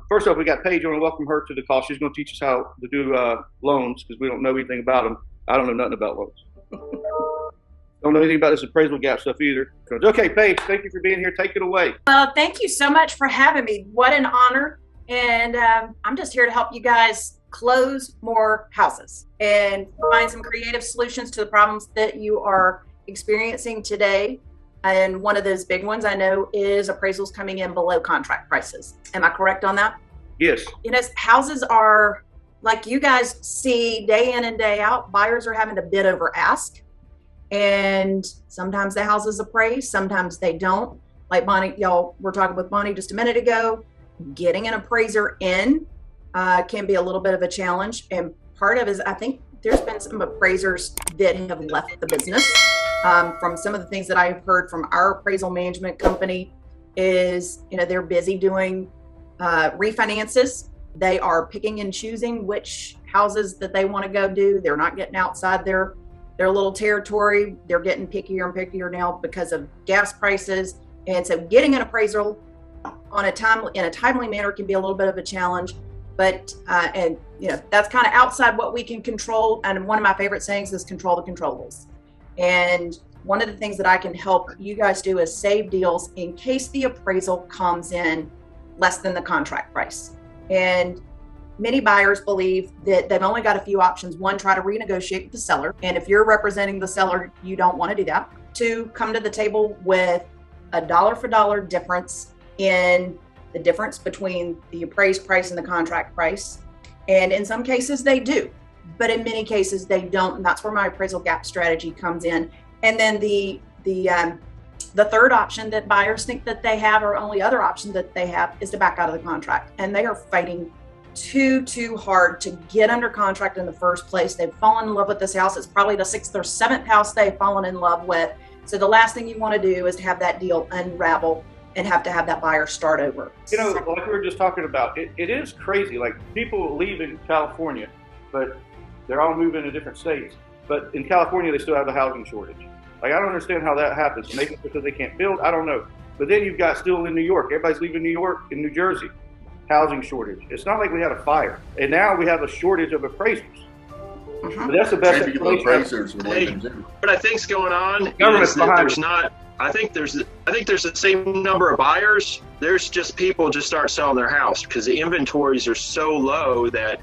First off, we got Paige. I want to welcome her to the call. She's going to teach us how to do loans because we don't know anything about them. I don't know nothing about loans. Don't know anything about this appraisal gap stuff either. Okay, Paige, thank you for being here. Take it away. Well, thank you so much for having me. What an honor. And I'm just here to help you guys close more houses and find some creative solutions to the problems that you are experiencing today. And one of those big ones I know is appraisals coming in below contract prices. Am I correct on that? Yes. You know, houses are, like you guys see day in and day out, buyers are having to bid over ask. And sometimes the houses appraise, sometimes they don't. Like Bonnie, y'all were talking with Bonnie just a minute ago, getting an appraiser in can be a little bit of a challenge. And part of it is, I think there's been some appraisers that have left the business. From some of the things that I've heard from our appraisal management company is, you know, they're busy doing refinances. They are picking and choosing which houses that they want to go do. They're not getting outside their little territory. They're getting pickier and pickier now because of gas prices. And so getting an appraisal in a timely manner can be a little bit of a challenge. But, and you know, that's kind of outside what we can control. And one of my favorite sayings is control the controllables. And one of the things that I can help you guys do is save deals in case the appraisal comes in less than the contract price. And many buyers believe that they've only got a few options. One, try to renegotiate with the seller. And if you're representing the seller, you don't want to do that. Two, come to the table with a dollar for dollar difference in the difference between the appraised price and the contract price. And in some cases they do, but in many cases they don't. And that's where my appraisal gap strategy comes in. And then the third option that buyers think that they have, or only other option that they have, is to back out of the contract. And they are fighting too hard to get under contract in the first place. They've fallen in love with this house. It's probably the 6th or 7th house they've fallen in love with. So the last thing you want to do is to have that deal unravel and have to have that buyer start over. You know, like we were just talking about, it is crazy. Like, people leave in California, but they're all moving to different states. But in California, they still have a housing shortage. Like, I don't understand how that happens. Maybe it's because they can't build. I don't know. But then you've got still in New York. Everybody's leaving New York and New Jersey. Housing shortage. It's not like we had a fire. And now we have a shortage of appraisers. But that's the best appraisers. What I think's going on is that I think there's the same number of buyers. There's just people just start selling their house because the inventories are so low that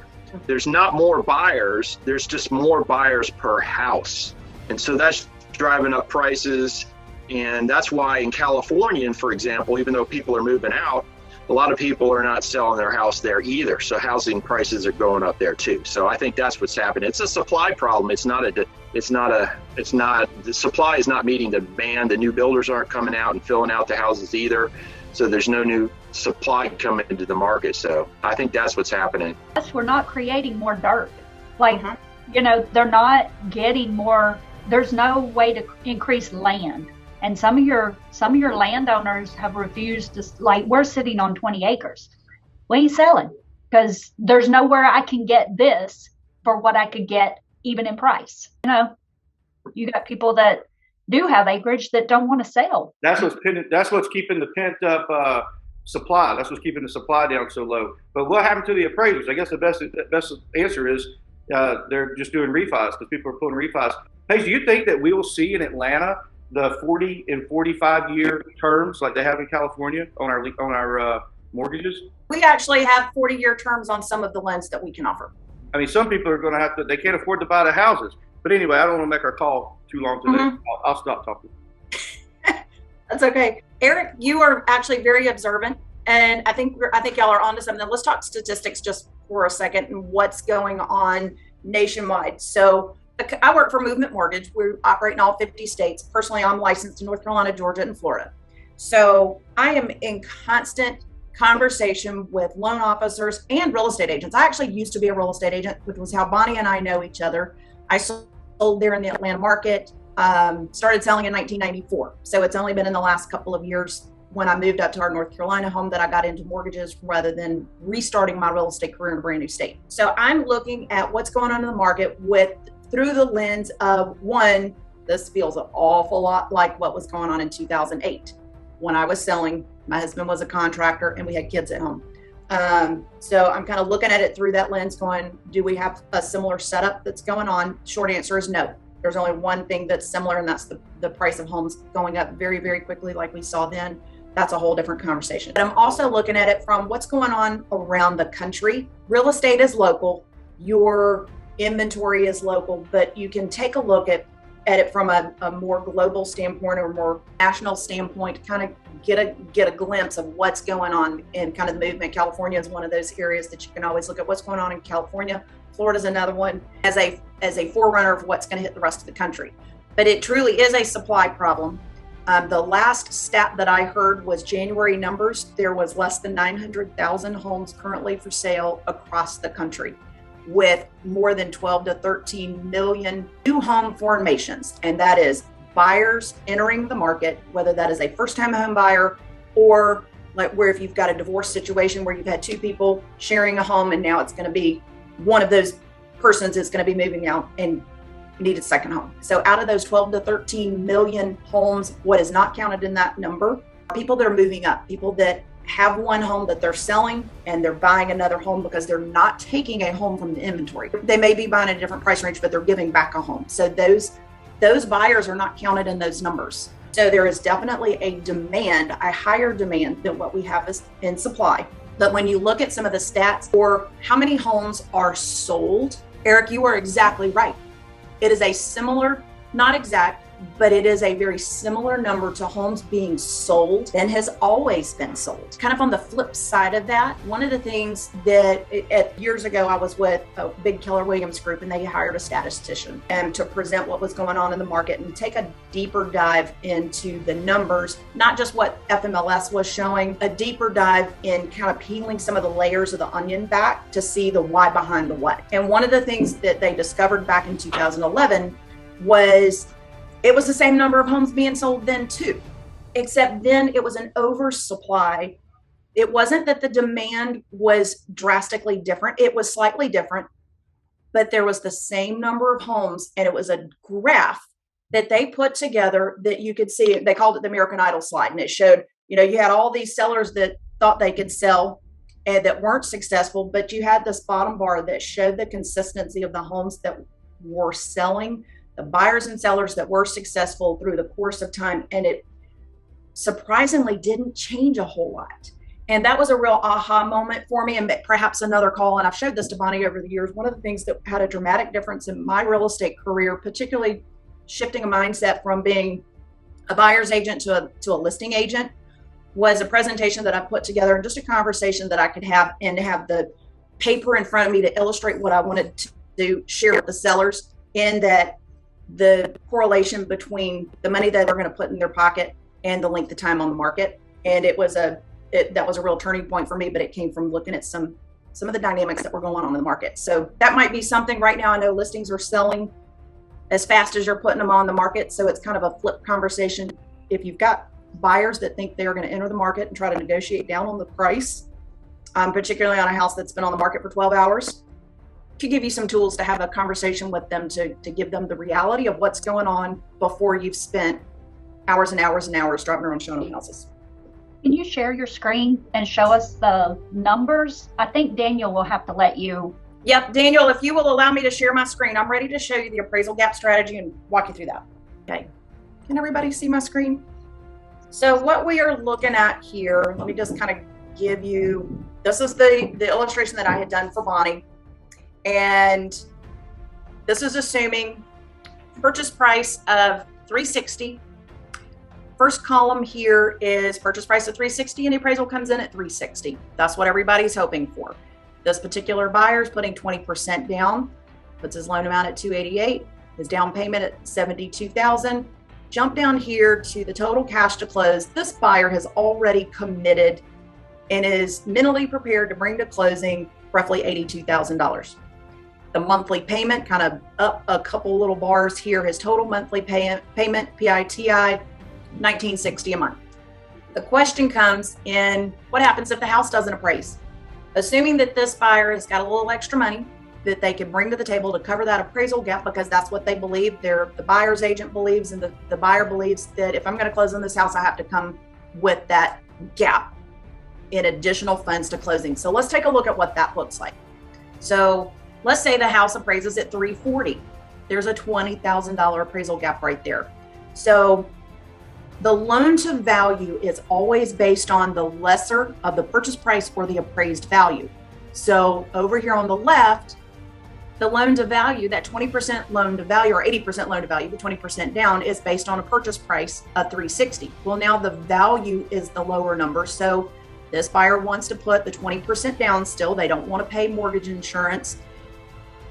there's not more buyers. There's just more buyers per house. And so that's driving up prices. And that's why in California, for example, even though people are moving out, a lot of people are not selling their house there either. So housing prices are going up there too. So I think that's what's happening. It's a supply problem. The supply is not meeting the demand. The new builders aren't coming out and filling out the houses either. So there's no new supply coming into the market. So I think that's what's happening. We're not creating more dirt. Like, you know, they're not getting more. There's no way to increase land. And some of your landowners have refused to, like, we're sitting on 20 acres. We ain't selling because there's nowhere I can get this for what I could get even in price. You know, you got people that do have acreage that don't want to sell. That's what's keeping the pent up supply. That's what's keeping the supply down so low. But what happened to the appraisers? I guess the best answer is they're just doing refis because people are pulling refis. Hey, do you think that we will see in Atlanta the 40 and 45 year terms like they have in California on our mortgages? We actually have 40-year terms on some of the loans that we can offer. I mean, some people are going to they can't afford to buy the houses. But anyway, I don't want to make our call too long today. I'll stop talking. That's okay. Eric, you are actually very observant, and I think y'all are onto something. Let's talk statistics just for a second and what's going on nationwide. So I work for Movement Mortgage. We operate in all 50 states. Personally, I'm licensed in North Carolina, Georgia, and Florida. So I am in constant conversation with loan officers and real estate agents. I actually used to be a real estate agent, which was how Bonnie and I know each other. I sold there in the Atlanta market, started selling in 1994. So it's only been in the last couple of years when I moved up to our North Carolina home that I got into mortgages rather than restarting my real estate career in a brand new state. So I'm looking at what's going on in the market through the lens of, one, this feels an awful lot like what was going on in 2008 when I was selling. My husband was a contractor and we had kids at home. So I'm kind of looking at it through that lens going, do we have a similar setup that's going on? Short answer is no. There's only one thing that's similar, and that's the price of homes going up very, very quickly like we saw then. That's a whole different conversation. But I'm also looking at it from what's going on around the country. Real estate is local. Your inventory is local, but you can take a look at it from a more global standpoint or more national standpoint, kind of get a glimpse of what's going on in kind of the movement. California is one of those areas that you can always look at what's going on in California. Florida's another one as a forerunner of what's going to hit the rest of the country. But it truly is a supply problem. The last stat that I heard was January numbers. There was less than 900,000 homes currently for sale across the country, with more than 12 to 13 million new home formations. And that is buyers entering the market, whether that is a first-time home buyer or like where if you've got a divorce situation where you've had two people sharing a home and now it's going to be one of those persons is going to be moving out and need a second home. So out of those 12 to 13 million homes, what is not counted in that number, people that are moving up, people that have one home that they're selling and they're buying another home because they're not taking a home from the inventory. They may be buying at a different price range, but they're giving back a home. So those buyers are not counted in those numbers. So there is definitely a demand, a higher demand than what we have in supply. But when you look at some of the stats for how many homes are sold, Eric, you are exactly right. It is a similar, not exact, but it is a very similar number to homes being sold and has always been sold. Kind of on the flip side of that, one of the things that years ago I was with a big Keller Williams group, and they hired a statistician to present what was going on in the market and take a deeper dive into the numbers, not just what FMLS was showing, a deeper dive in kind of peeling some of the layers of the onion back to see the why behind the what. And one of the things that they discovered back in 2011 was it was the same number of homes being sold then too, except then it was an oversupply. It wasn't that the demand was drastically different. It was slightly different, but there was the same number of homes, and it was a graph that they put together that you could see. They called it the American Idol slide, and it showed, you had all these sellers that thought they could sell and that weren't successful, but you had this bottom bar that showed the consistency of the homes that were selling, the buyers and sellers that were successful through the course of time. And it surprisingly didn't change a whole lot. And that was a real aha moment for me, and perhaps another call. And I've showed this to Bonnie over the years. One of the things that had a dramatic difference in my real estate career, particularly shifting a mindset from being a buyer's agent to a listing agent, was a presentation that I put together and just a conversation that I could have and have the paper in front of me to illustrate what I wanted to share with the sellers, in that the correlation between the money that they're going to put in their pocket and the length of time on the market. And that was a real turning point for me, but it came from looking at some of the dynamics that were going on in the market. So that might be something. Right now I know listings are selling as fast as you're putting them on the market. So it's kind of a flip conversation. If you've got buyers that think they're going to enter the market and try to negotiate down on the price, particularly on a house that's been on the market for 12 hours, could give you some tools to have a conversation with them to give them the reality of what's going on before you've spent hours and hours and hours driving around showing them houses. Can you share your screen and show us the numbers? I think Daniel will have to let you. Yep, Daniel, if you will allow me to share my screen, I'm ready to show you the appraisal gap strategy and walk you through that. Okay, can everybody see my screen? So what we are looking at here, let me just kind of give you, this is the illustration that I had done for Bonnie. And this is assuming purchase price of $360. First column here is purchase price of $360, and the appraisal comes in at $360. That's what everybody's hoping for. This particular buyer is putting 20% down, puts his loan amount at $288, his down payment at $72,000. Jump down here to the total cash to close. This buyer has already committed and is mentally prepared to bring to closing roughly $82,000. The monthly payment kind of up a couple little bars here. His total monthly payment, PITI, $1,960 a month. The question comes in, what happens if the house doesn't appraise? Assuming that this buyer has got a little extra money that they can bring to the table to cover that appraisal gap, because that's what they believe. The buyer's agent believes, and the buyer believes that if I'm going to close on this house, I have to come with that gap. in additional funds to closing. So let's take a look at what that looks like. So let's say the house appraises at 340. There's a $20,000 appraisal gap right there. So the loan to value is always based on the lesser of the purchase price or the appraised value. So over here on the left, the loan to value, that 20% loan to value or 80% loan to value, the 20% down is based on a purchase price of 360. Well, now the value is the lower number. So this buyer wants to put the 20% down still. They don't want to pay mortgage insurance.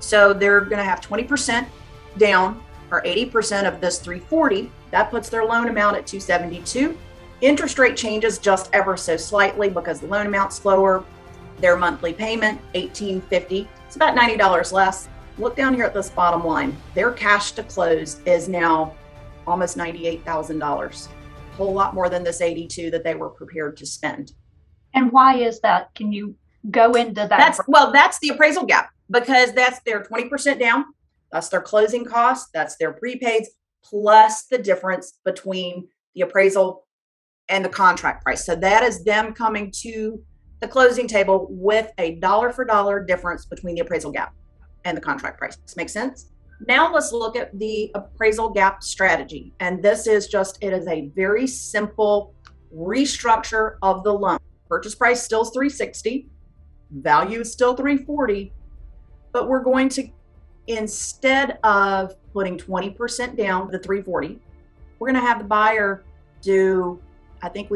So they're going to have 20% down or 80% of this 340. That puts their loan amount at 272. Interest rate changes just ever so slightly because the loan amount's lower. Their monthly payment, $1,850. It's about $90 less. Look down here at this bottom line. Their cash to close is now almost $98,000. A whole lot more than this 82 that they were prepared to spend. And why is that? Can you go into that? That's the appraisal gap, because that's their 20% down. That's their closing costs. That's their prepaids, plus the difference between the appraisal and the contract price. So that is them coming to the closing table with a dollar for dollar difference between the appraisal gap and the contract price. This makes sense? Now let's look at the appraisal gap strategy. And this is it is a very simple restructure of the loan. Purchase price still is 360, value is still 340, but we're going to, instead of putting 20% down, the 340, we're going to have the buyer do, I think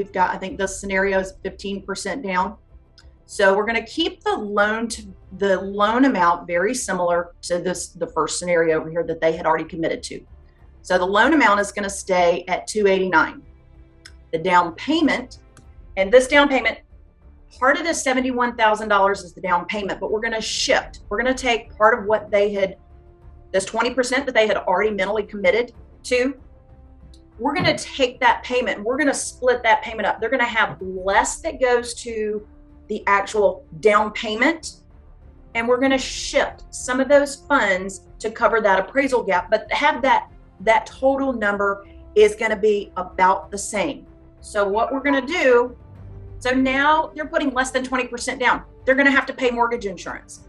this scenario is 15% down. So we're going to keep the loan amount very similar to the first scenario over here that they had already committed to. So the loan amount is going to stay at $289. The down payment, and this down payment, part of this $71,000 is the down payment, but we're going to shift. We're going to take part of what they had, this 20% that they had already mentally committed to. We're going to take that payment, and we're going to split that payment up. They're going to have less that goes to the actual down payment, and we're going to shift some of those funds to cover that appraisal gap, but have that total number is going to be about the same. So what we're going to do, so now they're putting less than 20% down. They're going to have to pay mortgage insurance.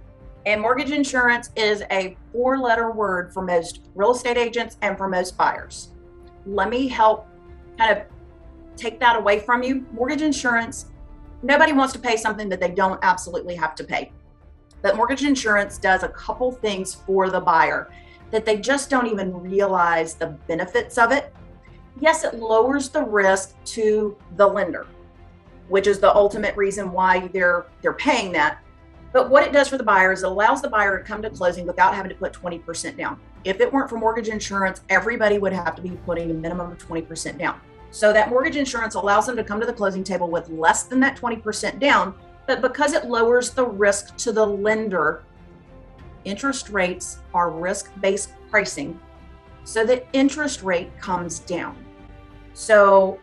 And mortgage insurance is a 4-letter word for most real estate agents and for most buyers. Let me help kind of take that away from you. Mortgage insurance, nobody wants to pay something that they don't absolutely have to pay. But mortgage insurance does a couple things for the buyer that they just don't even realize the benefits of it. Yes, it lowers the risk to the lender, which is the ultimate reason why they're paying that. But what it does for the buyer is it allows the buyer to come to closing without having to put 20% down. If it weren't for mortgage insurance, everybody would have to be putting a minimum of 20% down. So that mortgage insurance allows them to come to the closing table with less than that 20% down, but because it lowers the risk to the lender, interest rates are risk-based pricing, so the interest rate comes down. So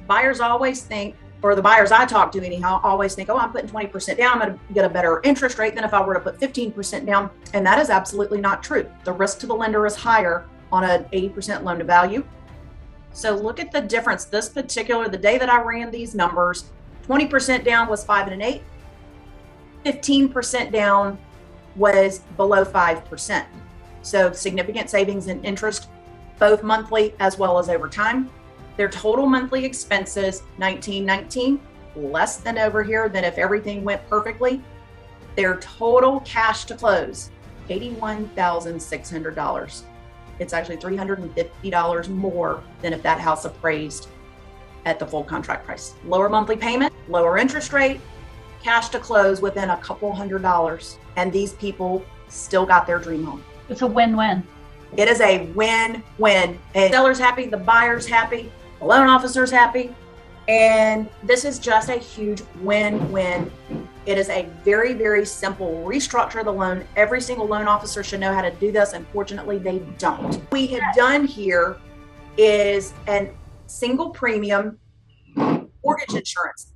buyers always think, or the buyers I talk to anyhow, always think, oh, I'm putting 20% down, I'm going to get a better interest rate than if I were to put 15% down. And that is absolutely not true. The risk to the lender is higher on an 80% loan to value. So look at the difference. The day that I ran these numbers, 20% down was 5 1/8. 15% down was below 5%. So significant savings in interest, both monthly as well as over time. Their total monthly expenses, $1,919, less than over here than if everything went perfectly. Their total cash to close, $81,600. It's actually $350 more than if that house appraised at the full contract price. Lower monthly payment, lower interest rate, cash to close within a couple $100. And these people still got their dream home. It's a win-win. It is a win-win. And the seller's happy, the buyer's happy, the loan officer's happy. And this is just a huge win-win. It is a very, very simple restructure of the loan. Every single loan officer should know how to do this. Unfortunately, they don't. What we have done here is a single premium mortgage insurance.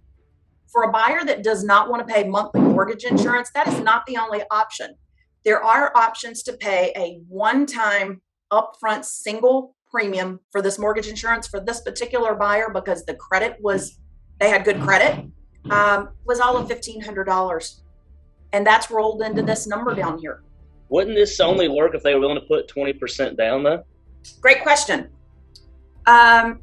For a buyer that does not want to pay monthly mortgage insurance, that is not the only option. There are options to pay a one-time upfront single premium for this mortgage insurance for this particular buyer because they had good credit. was all of $1,500. And that's rolled into this number down here. Wouldn't this only work if they were willing to put 20% down, though? Great question.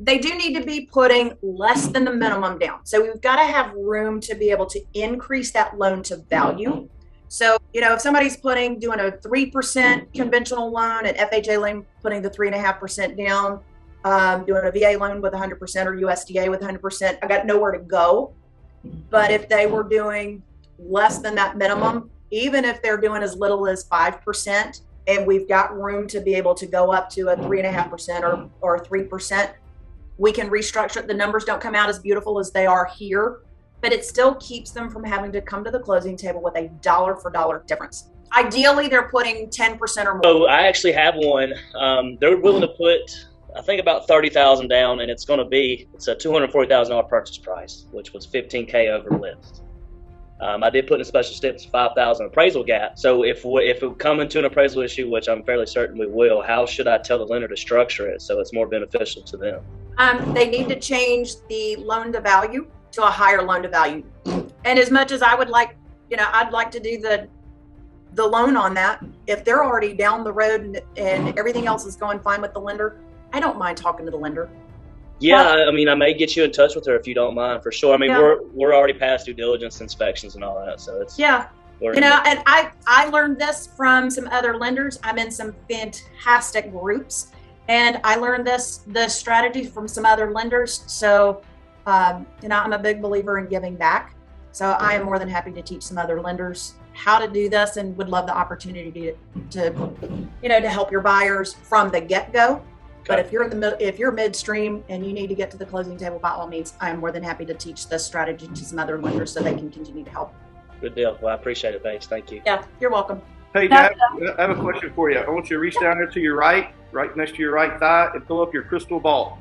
They do need to be putting less than the minimum down. So we've got to have room to be able to increase that loan to value. So, if somebody's doing a 3% conventional loan, an FHA loan, putting the 3.5% down, doing a VA loan with 100% or USDA with 100%, I got nowhere to go. But if they were doing less than that minimum, even if they're doing as little as 5%, and we've got room to be able to go up to a 3.5% or 3%, we can restructure it. The numbers don't come out as beautiful as they are here, but it still keeps them from having to come to the closing table with a dollar for dollar difference. Ideally, they're putting 10% or more. So I actually have one. They're willing to put, I think, about $30,000 down, and it's a $240,000 purchase price, which was $15K over list. I did put in a special step $5,000 appraisal gap. So if we come into an appraisal issue, which I'm fairly certain we will, how should I tell the lender to structure it so it's more beneficial to them? They need to change the loan to value to a higher loan to value. And as much as I would like, I'd like to do the loan on that, if they're already down the road and everything else is going fine with the lender, I don't mind talking to the lender. Yeah, I may get you in touch with her if you don't mind, for sure. We're already past due diligence inspections and all that, so it's and I learned this from some other lenders. I'm in some fantastic groups, and I learned the strategy from some other lenders. So, I'm a big believer in giving back. So I am more than happy to teach some other lenders how to do this, and would love the opportunity to help your buyers from the get-go. But if you're midstream and you need to get to the closing table, by all means, I am more than happy to teach this strategy to some other lenders so they can continue to help. Good deal. Well, I appreciate it, Paige. Thank you. Yeah, you're welcome. Hey, Jack, I have a question for you. I want you to reach down there to your right next to your right thigh, and pull up your crystal ball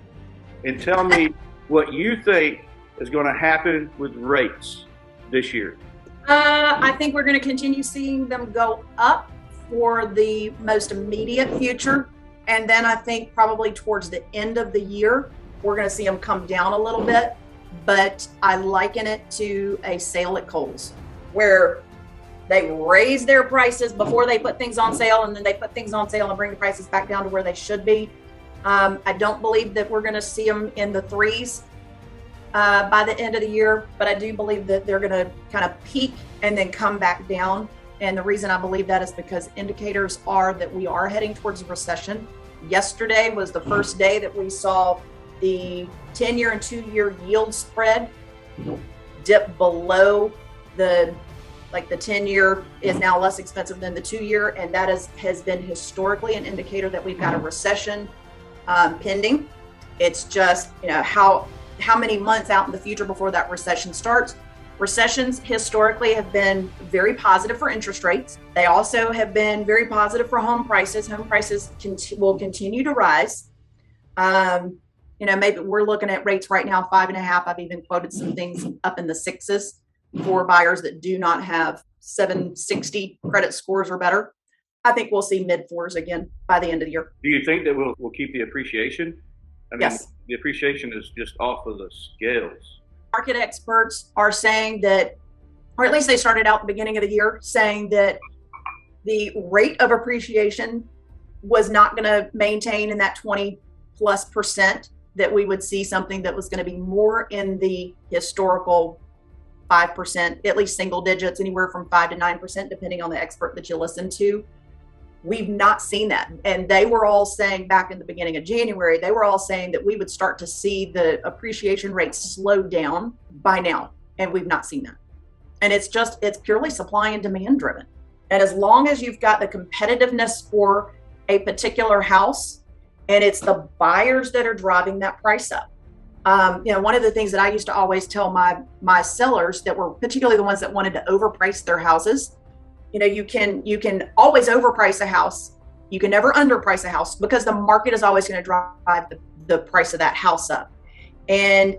and tell me what you think is going to happen with rates this year. I think we're going to continue seeing them go up for the most immediate future. And then I think probably towards the end of the year, we're going to see them come down a little bit. But I liken it to a sale at Kohl's, where they raise their prices before they put things on sale, and then they put things on sale and bring the prices back down to where they should be. I don't believe that we're going to see them in the threes by the end of the year, but I do believe that they're going to kind of peak and then come back down. And the reason I believe that is because indicators are that we are heading towards a recession. Yesterday was the first day that we saw the 10-year and 2-year yield spread dip below the 10-year is now less expensive than the 2-year. And that has been historically an indicator that we've got a recession pending. It's just, how many months out in the future before that recession starts. Recessions historically have been very positive for interest rates. They also have been very positive for home prices. Home prices will continue to rise. Maybe we're looking at rates right now, 5.5. I've even quoted some things up in the 6s for buyers that do not have 760 credit scores or better. I think we'll see mid 4s again by the end of the year. Do you think that we'll keep the appreciation? Yes. The appreciation is just off of the scales. Market experts are saying that, or at least they started out at the beginning of the year saying that the rate of appreciation was not going to maintain in that 20+%, that we would see something that was going to be more in the historical 5%, at least single digits, anywhere from 5 to 9%, depending on the expert that you listen to. We've not seen that. And they were all saying back in the beginning of January, they were all saying that we would start to see the appreciation rate slow down by now. And we've not seen that. And it's purely supply and demand driven. And as long as you've got the competitiveness for a particular house, and it's the buyers that are driving that price up. One of the things that I used to always tell my sellers that were particularly the ones that wanted to overprice their houses, you can always overprice a house. You can never underprice a house, because the market is always going to drive the price of that house up. And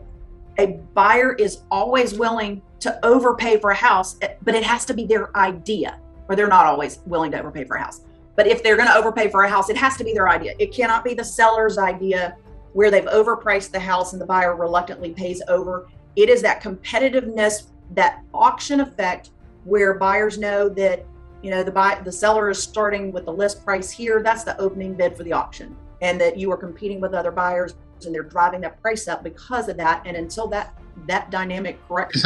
a buyer is always willing to overpay for a house, but it has to be their idea, or they're not always willing to overpay for a house. But if they're going to overpay for a house, it has to be their idea. It cannot be the seller's idea where they've overpriced the house and the buyer reluctantly pays over. It is that competitiveness, that auction effect, where buyers know that, you know, the seller is starting with the list price here. That's the opening bid for the auction, and that you are competing with other buyers, and they're driving that price up because of that. And until that dynamic corrects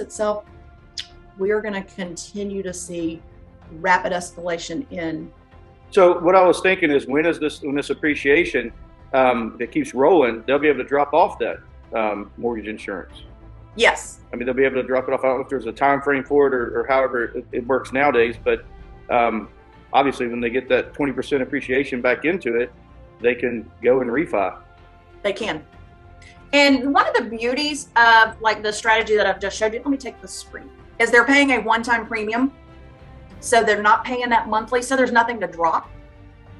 itself, we are going to continue to see rapid escalation in. So what I was thinking is, when this appreciation that keeps rolling, they'll be able to drop off that mortgage insurance. Yes. I mean, they'll be able to drop it off. I don't know if there's a time frame for it or however it works nowadays, but obviously when they get that 20% appreciation back into it, they can go and refi. They can. And one of the beauties of like the strategy that I've just showed you, let me take the screen, is they're paying a one-time premium. So they're not paying that monthly, so there's nothing to drop.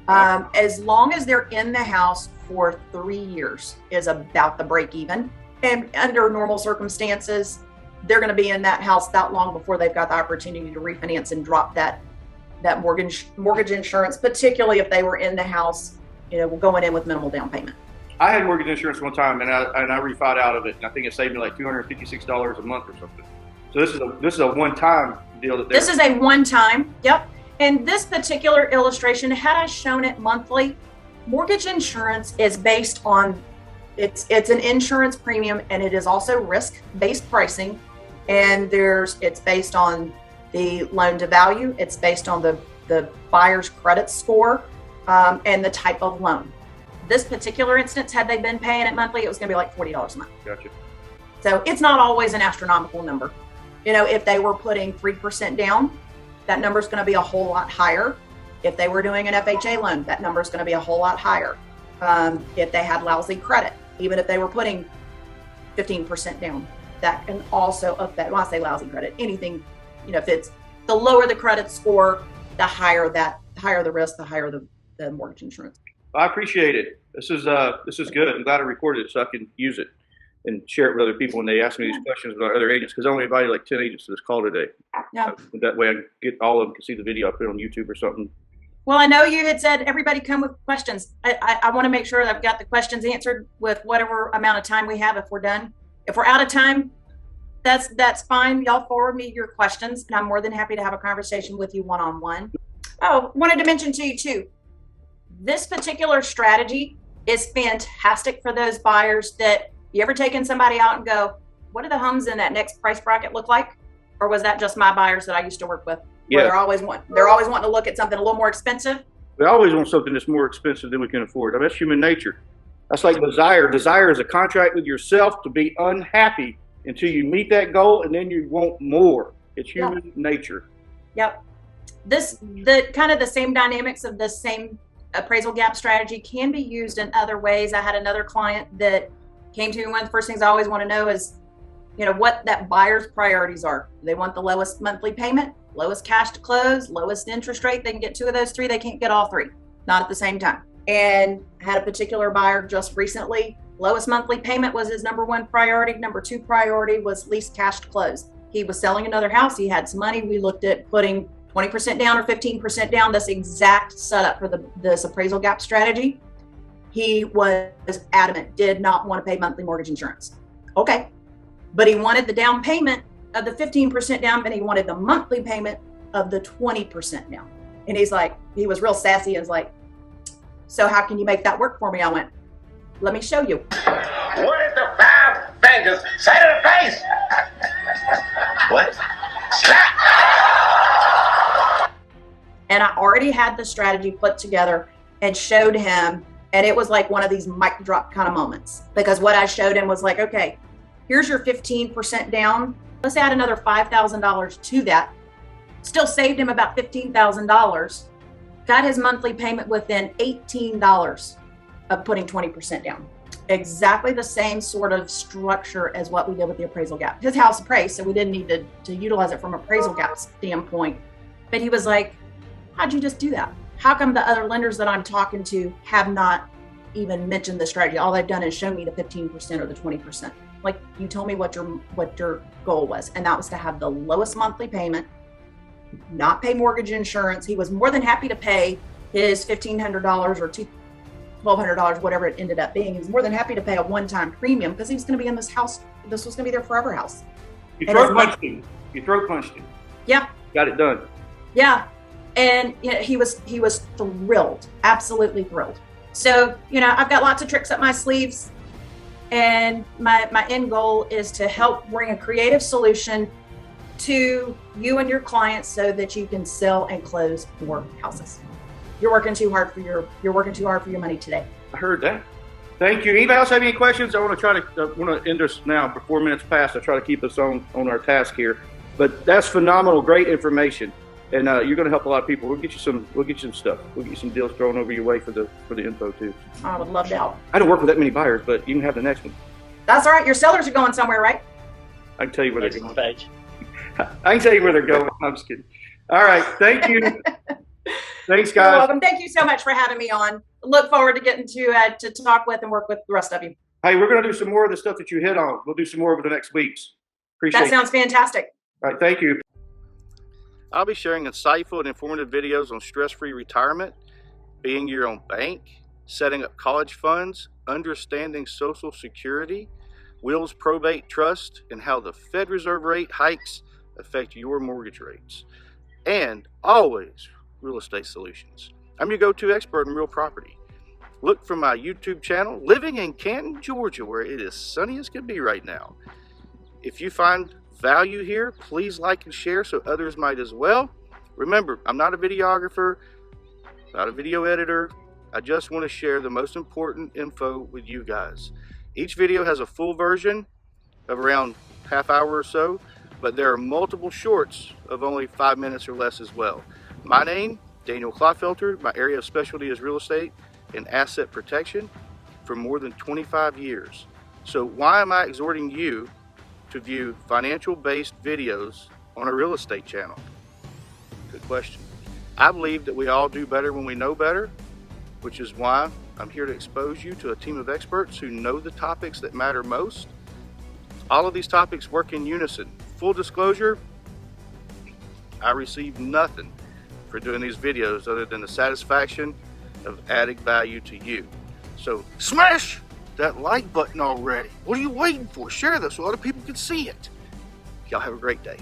As long as they're in the house for 3 years is about the break even. And under normal circumstances, they're going to be in that house that long before they've got the opportunity to refinance and drop that mortgage insurance, particularly if they were in the house, you know, going in with minimal down payment. I had mortgage insurance one time, and I refied out of it, and I think it saved me like $256 a month or something. So this is a one-time deal that this is a one-time. Yep. And this particular illustration, had I shown it monthly, mortgage insurance is based on it's an insurance premium, and it is also risk-based pricing. And it's based on the loan to value, it's based on the buyer's credit score, and the type of loan. This particular instance, had they been paying it monthly, it was going to be like $40 a month. Gotcha. So it's not always an astronomical number. You know, if they were putting 3% down, that number is going to be a whole lot higher. If they were doing an FHA loan, that number is going to be a whole lot higher. If they had lousy credit, even if they were putting 15% down, that can also affect, when I say lousy credit, anything, you know, if it's the lower the credit score, the higher the risk, the higher the mortgage insurance. I appreciate it. This is good. I'm glad I recorded it so I can use it and share it with other people when they ask me these questions about other agents, because I only invited like 10 agents to this call today. Yeah. That way I can get all of them to see the video I put on YouTube or something. Well, I know you had said everybody come with questions. I want to make sure that I've got the questions answered with whatever amount of time we have. If we're done, if we're out of time, that's fine. Y'all forward me your questions, and I'm more than happy to have a conversation with you one-on-one. Oh, wanted to mention to you too, this particular strategy is fantastic for those buyers that you ever taken somebody out and go, what do the homes in that next price bracket look like? Or was that just my buyers that I used to work with? Yeah. Where they're always wanting to look at something a little more expensive. We always want something that's more expensive than we can afford. I mean, that's human nature. That's like desire. Desire is a contract with yourself to be unhappy until you meet that goal, and then you want more. It's human nature. Yep. The kind of the same dynamics of the same appraisal gap strategy can be used in other ways. I had another client that came to me. One of the first things I always want to know is, you know, what that buyer's priorities are. They want the lowest monthly payment, lowest cash to close, lowest interest rate. They can get two of those three. They can't get all three, not at the same time. And had a particular buyer just recently, lowest monthly payment was his number one priority. Number two priority was least cash to close. He was selling another house. He had some money. We looked at putting 20% down or 15% down, this exact setup for this appraisal gap strategy. He was adamant, did not want to pay monthly mortgage insurance. Okay. But he wanted the down payment of the 15% down, but he wanted the monthly payment of the 20% down. And he's like, he was real sassy and was like, so how can you make that work for me? I went, let me show you. What is the 5 fingers? Say to the face. What? Slap. And I already had the strategy put together and showed him. And it was like one of these mic drop kind of moments, because what I showed him was like, okay, here's your 15% down. Let's add another $5,000 to that. Still saved him about $15,000. Got his monthly payment within $18 of putting 20% down. Exactly the same sort of structure as what we did with the appraisal gap. His house appraised, so we didn't need to utilize it from appraisal gap standpoint. But he was like, how'd you just do that? How come the other lenders that I'm talking to have not even mentioned the strategy? All they've done is show me the 15% or the 20%. Like, you told me what your goal was, and that was to have the lowest monthly payment, not pay mortgage insurance. He was more than happy to pay his $1,500 or $1,200, whatever it ended up being. He was more than happy to pay a one-time premium because he was going to be in this house. This was going to be their forever house. You throat punched him. You throat punched him. Yeah. Got it done. Yeah. And you know, he was thrilled, absolutely thrilled. So, you know, I've got lots of tricks up my sleeves, and my end goal is to help bring a creative solution to you and your clients so that you can sell and close more houses. You're working too hard for your money today. I heard that. Thank you. Anybody else have any questions? I want to end this now. For 4 minutes past, I try to keep us on our task here. But that's phenomenal, great information, and you're going to help a lot of people. We'll get you some stuff. We'll get you some deals thrown over your way for the info too. I would love to help. I don't work with that many buyers, but you can have the next one. That's all right. Your sellers are going somewhere, right? I can tell you where they're going. Page. I can tell you where they're going. I'm just kidding. All right. Thank you. Thanks, guys. You're welcome. Thank you so much for having me on. Look forward to getting to talk with and work with the rest of you. Hey, we're going to do some more of the stuff that you hit on. We'll do some more over the next weeks. Appreciate it. That sounds fantastic. All right. Thank you. I'll be sharing insightful and informative videos on stress-free retirement, being your own bank, setting up college funds, understanding Social Security, wills, probate, trust, and how the Fed Reserve rate hikes affect your mortgage rates, and always real estate solutions. I'm your go-to expert in real property. Look for my YouTube channel, living in Canton, Georgia, where it is sunny as can be right now. If you find value here, please like and share so others might as well. Remember, I'm not a videographer, not a video editor. I just want to share the most important info with you guys. Each video has a full version of around half hour or so, but there are multiple shorts of only 5 minutes or less as well. My name, Daniel Klopfelter. My area of specialty is real estate and asset protection for more than 25 years. So why am I exhorting you to view financial-based videos on a real estate channel? Good question. I believe that we all do better when we know better, which is why I'm here to expose you to a team of experts who know the topics that matter most. All of these topics work in unison. Full disclosure, I receive nothing for doing these videos other than the satisfaction of adding value to you. So smash that like button already. What are you waiting for? Share this so other people can see it. Y'all have a great day.